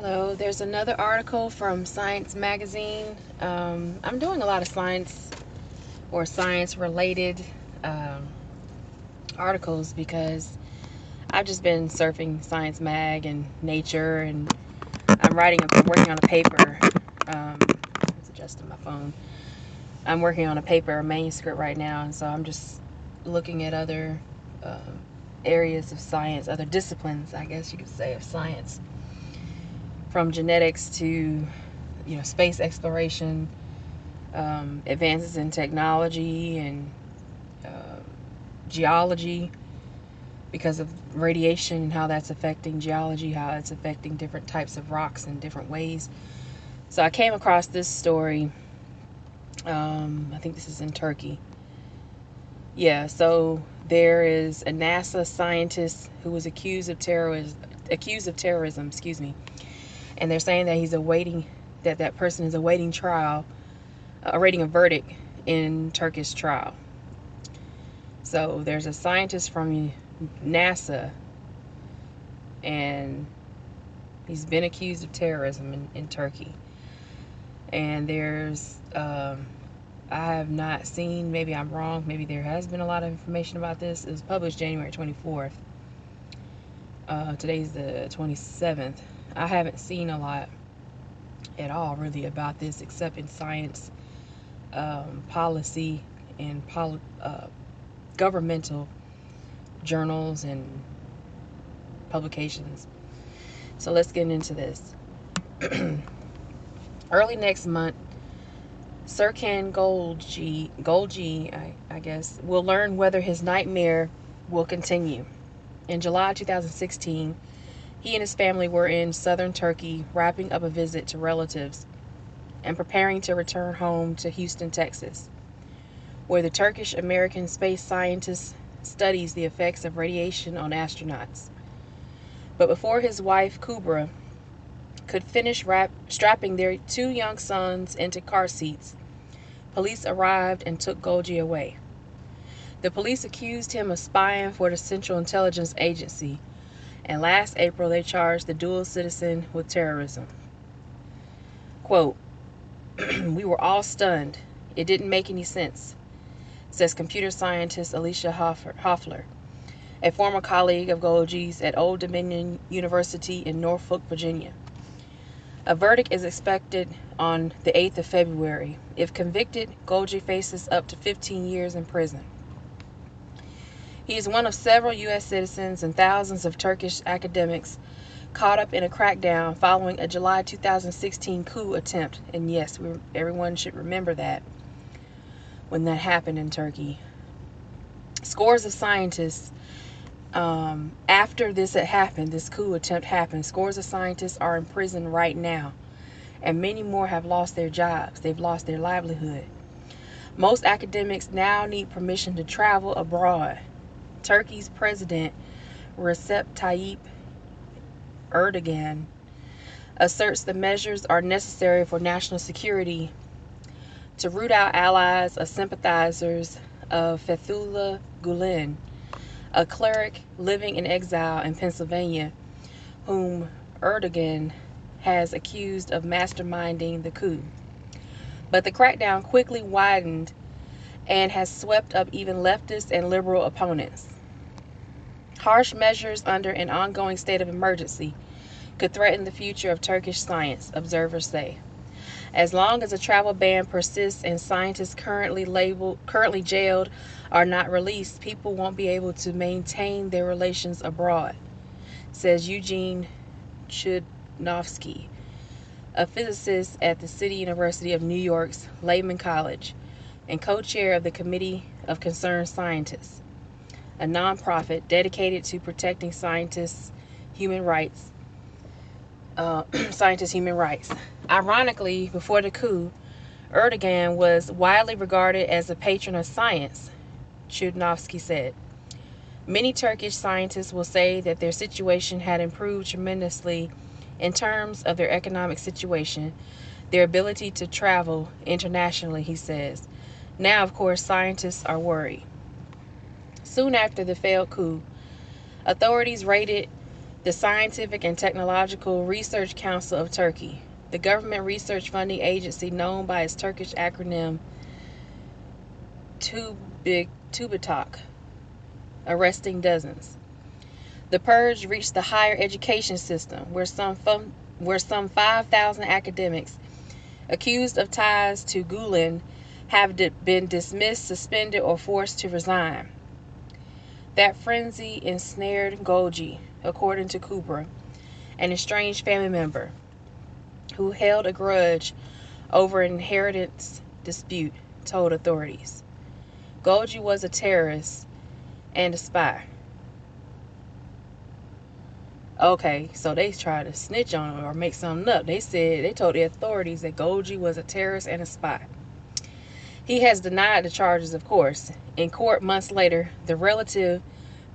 Hello, there's another article from Science Magazine. I'm doing a lot of science or science related um, articles because I've just been surfing Science Mag and Nature, and I'm working on a paper. It's adjusting my phone. I'm working on a paper, a manuscript right now, and so I'm just looking at other um, areas of science, other disciplines, I guess you could say, of science, from genetics to space exploration, advances in technology and uh, geology, because of radiation and how that's affecting geology, how it's affecting different types of rocks in different ways. So I came across this story. I think this is in Turkey. Yeah, so there is a NASA scientist who was accused of terrorism, excuse me, and they're saying that that person is awaiting trial, awaiting a verdict in Turkish trial. So there's a scientist from NASA, and he's been accused of terrorism in Turkey. And I have not seen, maybe I'm wrong, maybe there has been a lot of information about this. It was published January 24th. Today's the 27th. I haven't seen a lot at all really about this, except in science, policy, and governmental journals and publications. So let's get into this. Early next month, Serkan Golgi, I guess, will learn whether his nightmare will continue. In July 2016, he and his family were in southern Turkey wrapping up a visit to relatives and preparing to return home to Houston, Texas, where the Turkish-American space scientist studies the effects of radiation on astronauts. But before his wife, Kubra, could finish strapping their two young sons into car seats, police arrived and took Golgi away. The police accused him of spying for the Central Intelligence Agency, and last April they charged the dual citizen with terrorism. Quote, "We were all stunned. It didn't make any sense," says computer scientist Alicia Hoffler, a former colleague of Golgi's at Old Dominion University in Norfolk, Virginia. A verdict is expected on the 8th of February. If convicted, Golgi faces up to 15 years in prison. He is one of several U.S. citizens and thousands of Turkish academics caught up in a crackdown following a July 2016 coup attempt. And yes, everyone should remember that when that happened in Turkey. Scores of scientists, after this had happened, this coup attempt happened, scores of scientists are in prison right now, and many more have lost their jobs. They've lost their livelihood. Most academics now need permission to travel abroad. Turkey's president, Recep Tayyip Erdogan, asserts the measures are necessary for national security to root out allies or sympathizers of Fethullah Gulen, a cleric living in exile in Pennsylvania, whom Erdogan has accused of masterminding the coup. But the crackdown quickly widened and has swept up even leftist and liberal opponents. Harsh measures under an ongoing state of emergency could threaten the future of Turkish science, observers say. As long as a travel ban persists and scientists currently jailed are not released, people won't be able to maintain their relations abroad, says Eugene Chudnovsky, a physicist at the City University of New York's Lehman College and co-chair of the Committee of Concerned Scientists, a nonprofit dedicated to protecting scientists' human rights. Ironically, before the coup, Erdogan was widely regarded as a patron of science, Chudnovsky said. Many Turkish scientists will say that their situation had improved tremendously in terms of their economic situation, their ability to travel internationally, he says. Now, of course, scientists are worried. Soon after the failed coup, authorities raided the Scientific and Technological Research Council of Turkey, the government research funding agency known by its Turkish acronym TÜBİTAK, arresting dozens. The purge reached the higher education system, where some 5,000 academics accused of ties to Gulen have been dismissed, suspended, or forced to resign. That frenzy ensnared Golgi, according to Kubra, an estranged family member who held a grudge over an inheritance dispute, told authorities. Golgi was a terrorist and a spy. Okay, so they tried to snitch on him or make something up. They told the authorities that Golgi was a terrorist and a spy. He has denied the charges, of course. In court months later, the relative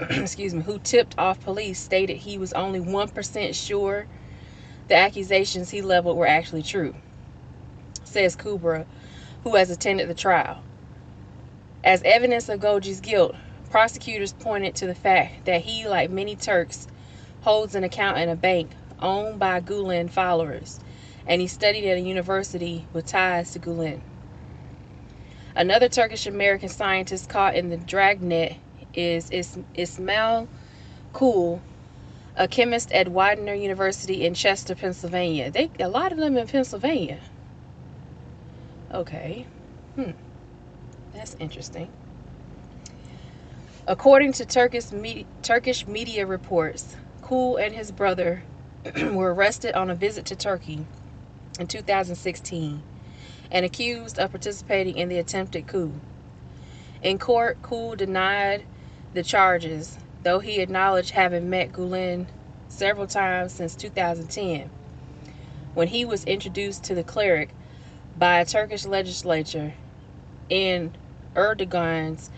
who tipped off police stated he was only 1% sure the accusations he leveled were actually true, says Kubra, who has attended the trial. As evidence of Golgi's guilt, prosecutors pointed to the fact that he, like many Turks, holds an account in a bank owned by Gulen followers, and he studied at a university with ties to Gulen. Another Turkish-American scientist caught in the dragnet is Ismail Kul, a chemist at Widener University in Chester, Pennsylvania. A lot of them in Pennsylvania. Okay. That's interesting. According to Turkish media reports, Kul and his brother were arrested on a visit to Turkey in 2016 and accused of participating in the attempted coup. In court, Kul denied the charges, though he acknowledged having met Gulen several times since 2010, when he was introduced to the cleric by a Turkish legislature in Erdogan's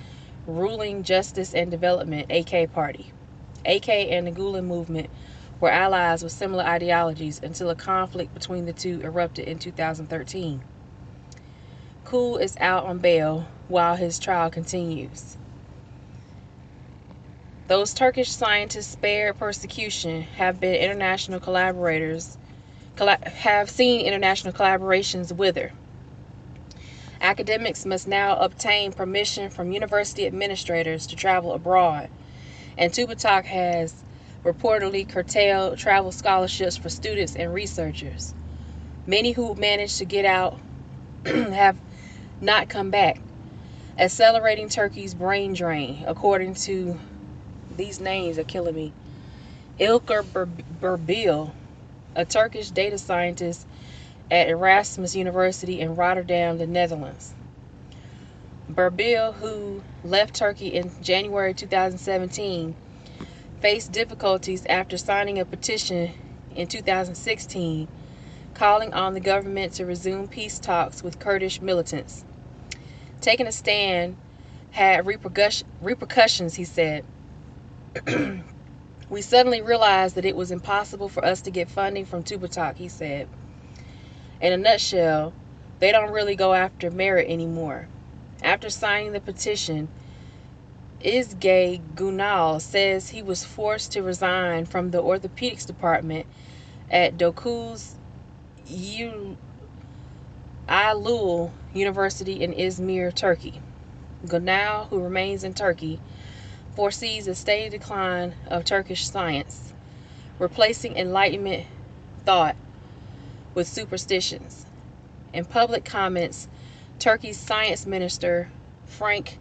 ruling Justice and Development AK party. AK and the Gulen movement were allies with similar ideologies until a conflict between the two erupted in 2013. Kul is out on bail while his trial continues. Those Turkish scientists spared persecution have seen international collaborations wither. Academics must now obtain permission from university administrators to travel abroad, and TÜBİTAK has reportedly curtailed travel scholarships for students and researchers. Many who managed to get out have not come back, accelerating Turkey's brain drain, according to, these names are killing me, Ilker Berbil, a Turkish data scientist at Erasmus University in Rotterdam, the Netherlands. Berbil, who left Turkey in January 2017, faced difficulties after signing a petition in 2016 calling on the government to resume peace talks with Kurdish militants. Taking a stand had repercussions, he said. We suddenly realized that it was impossible for us to get funding from TÜBİTAK, he said. In a nutshell, they don't really go after merit anymore. After signing the petition, Izge Gunal says he was forced to resign from the orthopedics department at Dokuz Eylül University in Izmir, Turkey. Gunal, who remains in Turkey, foresees a steady decline of Turkish science, replacing Enlightenment thought with superstitions. In public comments, Turkey's science minister, Frank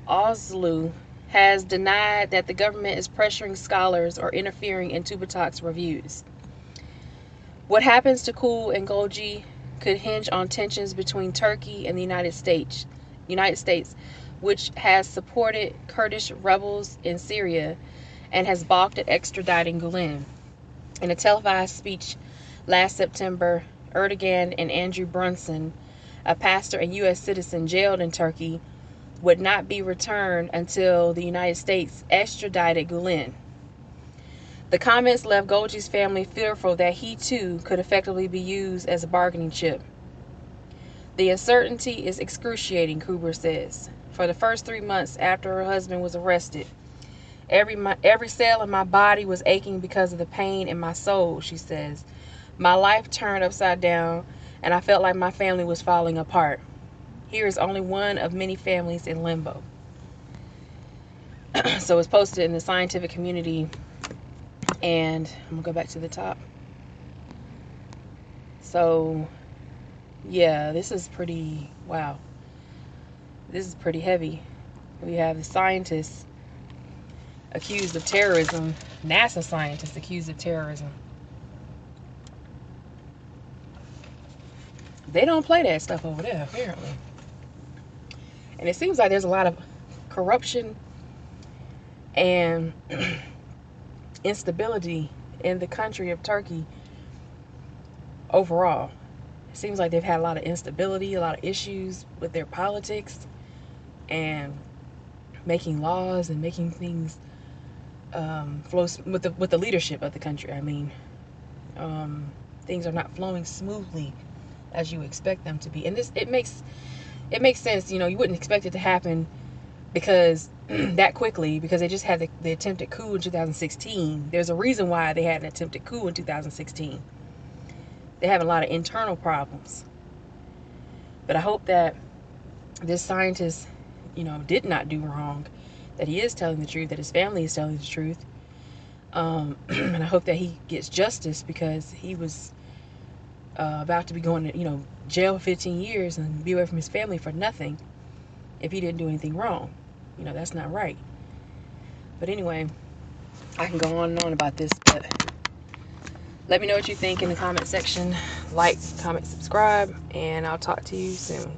Ozlu, has denied that the government is pressuring scholars or interfering in TÜBİTAK's reviews. What happens to Kul and Golgi could hinge on tensions between Turkey and the United States, which has supported Kurdish rebels in Syria and has balked at extraditing Gulen. In a televised speech last September, Erdogan and Andrew Brunson, a pastor and U.S. citizen jailed in Turkey, would not be returned until the United States extradited Gulen. The comments left Golgi's family fearful that he too could effectively be used as a bargaining chip. The uncertainty is excruciating, Kuber says. For the first 3 months after her husband was arrested, Every cell in my body was aching because of the pain in my soul, she says. My life turned upside down, and I felt like my family was falling apart. Here is only one of many families in limbo. So it's posted in the scientific community, and I'm going to go back to the top. So, yeah, this is pretty, wow. This is pretty heavy. We have the scientists accused of terrorism, NASA scientists accused of terrorism. They don't play that stuff over there, apparently. And it seems like there's a lot of corruption and instability in the country of Turkey overall. It seems like they've had a lot of instability, a lot of issues with their politics and making laws and making things flow with the leadership of the country. I mean, things are not flowing smoothly as you expect them to be. And it makes sense. You wouldn't expect it to happen because that quickly, because they just had the attempted coup in 2016. There's a reason why they had an attempted coup in 2016. They have a lot of internal problems. But I hope that this scientist, did not do wrong, that he is telling the truth, that his family is telling the truth. And I hope that he gets justice, because he was about to be going to, jail for 15 years and be away from his family for nothing if he didn't do anything wrong. That's not right. But anyway, I can go on and on about this, but let me know what you think in the comment section. Like, comment, subscribe, and I'll talk to you soon.